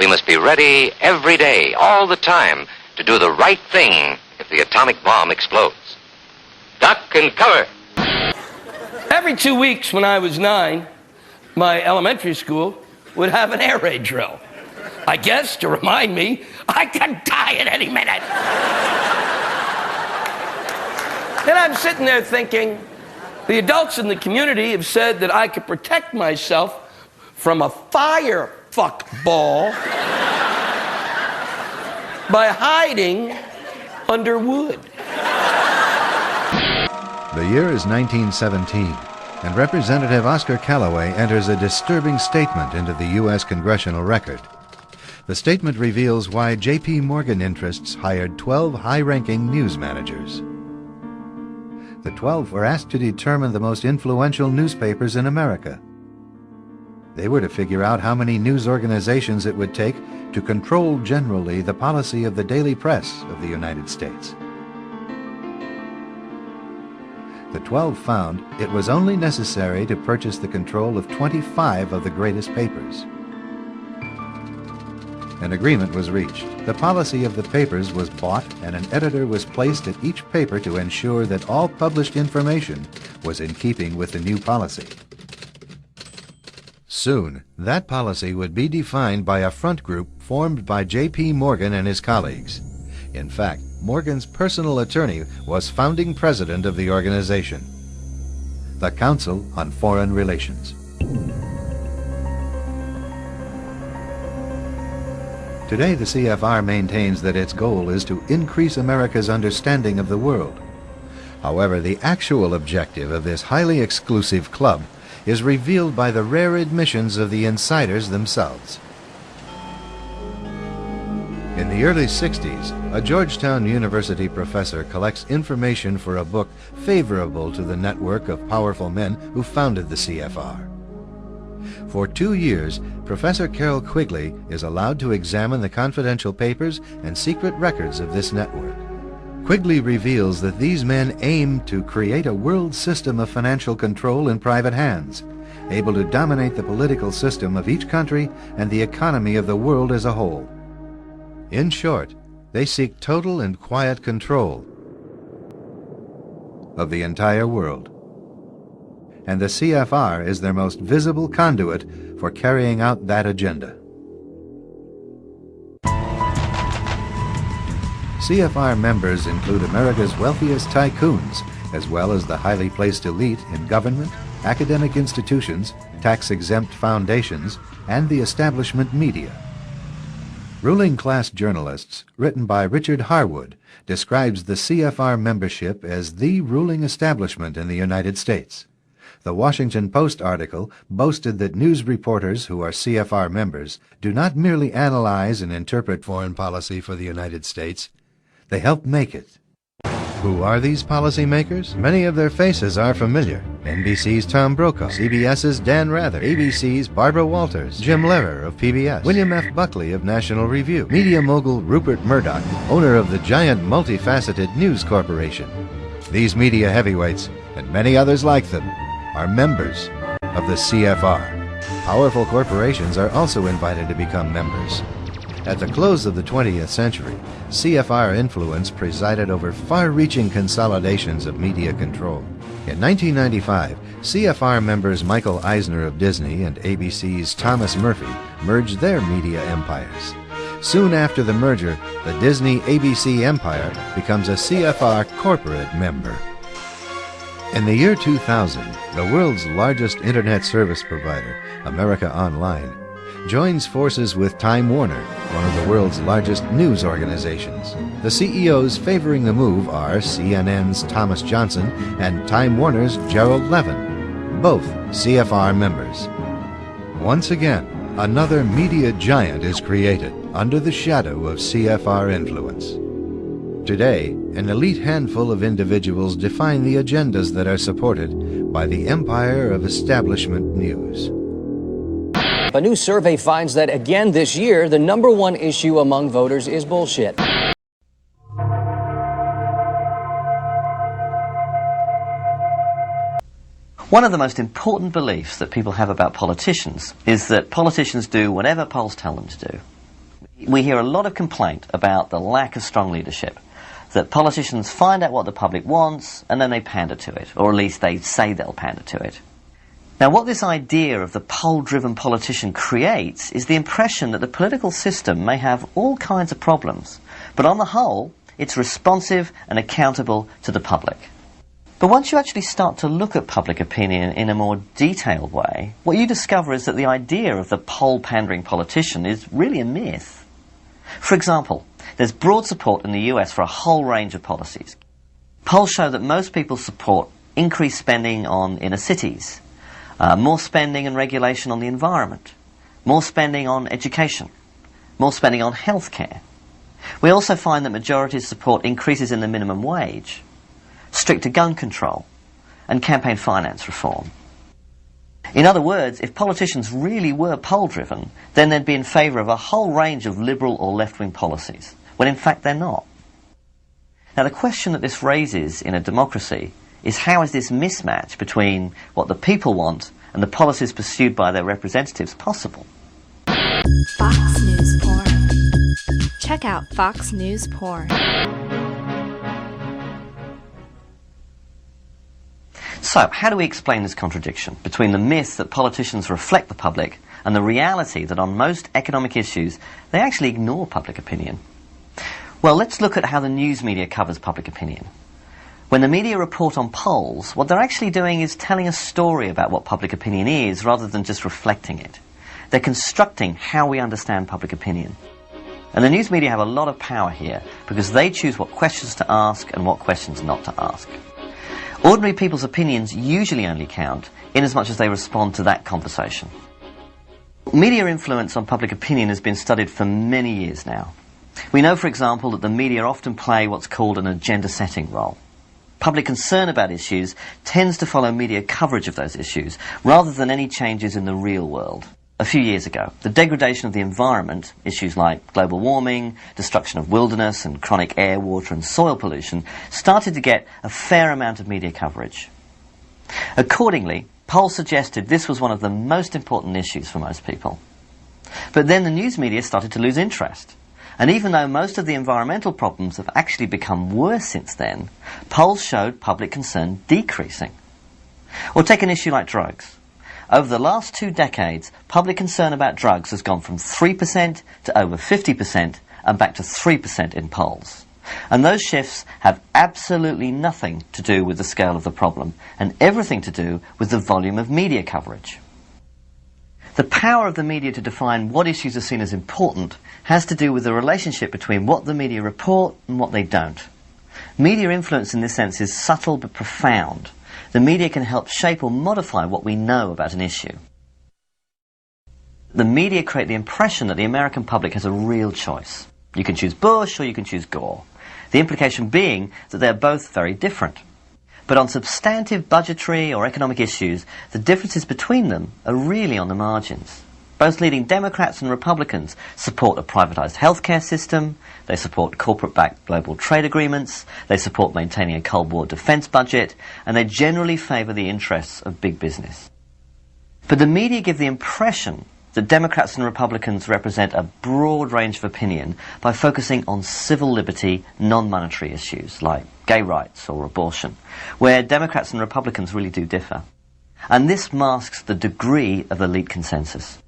We must be ready every day, all the time, to do the right thing if the atomic bomb explodes. Duck and cover. Every 2 weeks when I was 9, my elementary school would have an air raid drill. I guess to remind me I could die at any minute. And I'm sitting there thinking, the adults in the community have said that I could protect myself from a fire fuck ball by hiding under wood. The year is 1917, and Representative Oscar Callaway enters a disturbing statement into the U.S. Congressional Record. The statement reveals why J.P. Morgan interests hired 12 high-ranking news managers. The 12 were asked to determine the most influential newspapers in America. They were to figure out how many news organizations it would take to control generally the policy of the daily press of the United States. The 12 found it was only necessary to purchase the control of 25 of the greatest papers. An agreement was reached. The policy of the papers was bought, and an editor was placed at each paper to ensure that all published information was in keeping with the new policy. Soon, that policy would be defined by a front group formed by J.P. Morgan and his colleagues. In fact, Morgan's personal attorney was founding president of the organization, the Council on Foreign Relations. Today, the CFR maintains that its goal is to increase America's understanding of the world. However, the actual objective of this highly exclusive club is revealed by the rare admissions of the insiders themselves. In the early 60s, a Georgetown University professor collects information for a book favorable to the network of powerful men who founded the CFR. For 2 years, Professor Carroll Quigley is allowed to examine the confidential papers and secret records of this network. Quigley reveals that these men aim to create a world system of financial control in private hands, able to dominate the political system of each country and the economy of the world as a whole. In short, they seek total and quiet control of the entire world. And the CFR is their most visible conduit for carrying out that agenda. CFR members include America's wealthiest tycoons, as well as the highly placed elite in government, academic institutions, tax-exempt foundations, and the establishment media. Ruling Class Journalists, written by Richard Harwood, describes the CFR membership as the ruling establishment in the United States. The Washington Post article boasted that news reporters who are CFR members do not merely analyze and interpret foreign policy for the United States, they help make it. Who are these policymakers? Many of their faces are familiar. NBC's Tom Brokaw, CBS's Dan Rather, ABC's Barbara Walters, Jim Lehrer of PBS, William F. Buckley of National Review, media mogul Rupert Murdoch, owner of the giant multifaceted News Corporation. These media heavyweights, and many others like them, are members of the CFR. Powerful corporations are also invited to become members. At the close of the 20th century, CFR influence presided over far-reaching consolidations of media control. In 1995, CFR members Michael Eisner of Disney and ABC's Thomas Murphy merged their media empires. Soon after the merger, the Disney-ABC empire becomes a CFR corporate member. In the year 2000, the world's largest internet service provider, America Online, joins forces with Time Warner, one of the world's largest news organizations. The CEOs favoring the move are CNN's Thomas Johnson and Time Warner's Gerald Levin, both CFR members. Once again, another media giant is created under the shadow of CFR influence. Today, an elite handful of individuals define the agendas that are supported by the empire of establishment news. A new survey finds that again this year, the #1 issue among voters is bullshit. One of the most important beliefs that people have about politicians is that politicians do whatever polls tell them to do. We hear a lot of complaint about the lack of strong leadership, that politicians find out what the public wants and then they pander to it, or at least they say they'll pander to it. Now, what this idea of the poll-driven politician creates is the impression that the political system may have all kinds of problems, but on the whole, it's responsive and accountable to the public. But once you actually start to look at public opinion in a more detailed way, what you discover is that the idea of the poll-pandering politician is really a myth. For example, there's broad support in the US for a whole range of policies. Polls show that most people support increased spending on inner cities, more spending and regulation on the environment, more spending on education, more spending on healthcare. We also find that majorities support increases in the minimum wage, stricter gun control, and campaign finance reform. In other words, if politicians really were poll-driven, then they'd be in favour of a whole range of liberal or left-wing policies, when in fact they're not. Now, the question that this raises in a democracy is, how is this mismatch between what the people want and the policies pursued by their representatives possible? Fox News Porn. Check out Fox News Porn. So, how do we explain this contradiction between the myth that politicians reflect the public and the reality that on most economic issues they actually ignore public opinion? Well, let's look at how the news media covers public opinion. When the media report on polls, what they're actually doing is telling a story about what public opinion is rather than just reflecting it. They're constructing how we understand public opinion. And the news media have a lot of power here because they choose what questions to ask and what questions not to ask. Ordinary people's opinions usually only count in as much as they respond to that conversation. Media influence on public opinion has been studied for many years now. We know, for example, that the media often play what's called an agenda-setting role. Public concern about issues tends to follow media coverage of those issues rather than any changes in the real world. A few years ago, the degradation of the environment, issues like global warming, destruction of wilderness and chronic air, water and soil pollution, started to get a fair amount of media coverage. Accordingly, polls suggested this was one of the most important issues for most people. But then the news media started to lose interest. And even though most of the environmental problems have actually become worse since then, polls showed public concern decreasing. Or take an issue like drugs. Over the last 2 decades, public concern about drugs has gone from 3% to over 50% and back to 3% in polls. And those shifts have absolutely nothing to do with the scale of the problem and everything to do with the volume of media coverage. The power of the media to define what issues are seen as important has to do with the relationship between what the media report and what they don't. Media influence in this sense is subtle but profound. The media can help shape or modify what we know about an issue. The media create the impression that the American public has a real choice. You can choose Bush or you can choose Gore. The implication being that they're both very different. But on substantive budgetary or economic issues, the differences between them are really on the margins. Both leading Democrats and Republicans support a privatized healthcare system, they support corporate-backed global trade agreements, they support maintaining a Cold War defense budget, and they generally favor the interests of big business. But the media give the impression that Democrats and Republicans represent a broad range of opinion by focusing on civil liberty, non-monetary issues like gay rights or abortion, where Democrats and Republicans really do differ. And this masks the degree of elite consensus.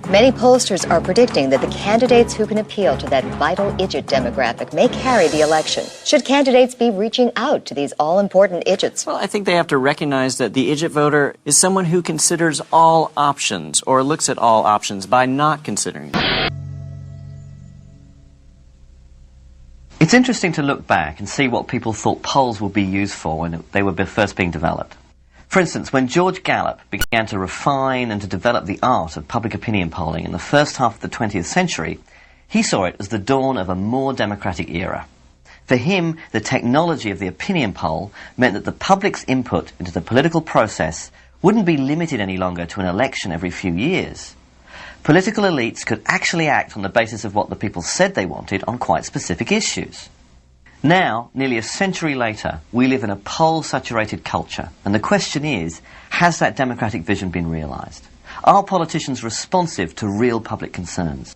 Many pollsters are predicting that the candidates who can appeal to that vital idjit demographic may carry the election. Should candidates be reaching out to these all-important idjits? Well, I think they have to recognize that the idjit voter is someone who considers all options or looks at all options by not considering them. It's interesting to look back and see what people thought polls would be used for when they were first being developed. For instance, when George Gallup began to refine and to develop the art of public opinion polling in the first half of the 20th century, he saw it as the dawn of a more democratic era. For him, the technology of the opinion poll meant that the public's input into the political process wouldn't be limited any longer to an election every few years. Political elites could actually act on the basis of what the people said they wanted on quite specific issues. Now, nearly a century later, we live in a poll-saturated culture, and the question is, has that democratic vision been realized? Are politicians responsive to real public concerns?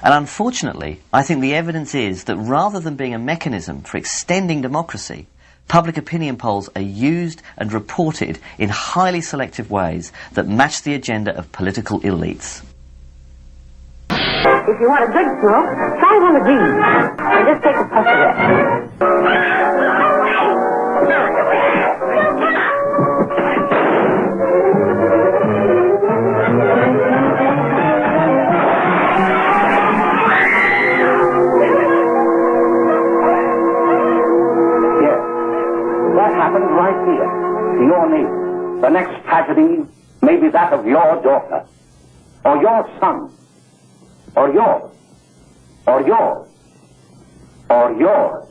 And unfortunately, I think the evidence is that rather than being a mechanism for extending democracy, public opinion polls are used and reported in highly selective ways that match the agenda of political elites. If you want a good smoke, try one of these. And just take a puff of it. Right here, to your neighbor. The next tragedy may be that of your daughter, or your son, or yours, or yours, or yours.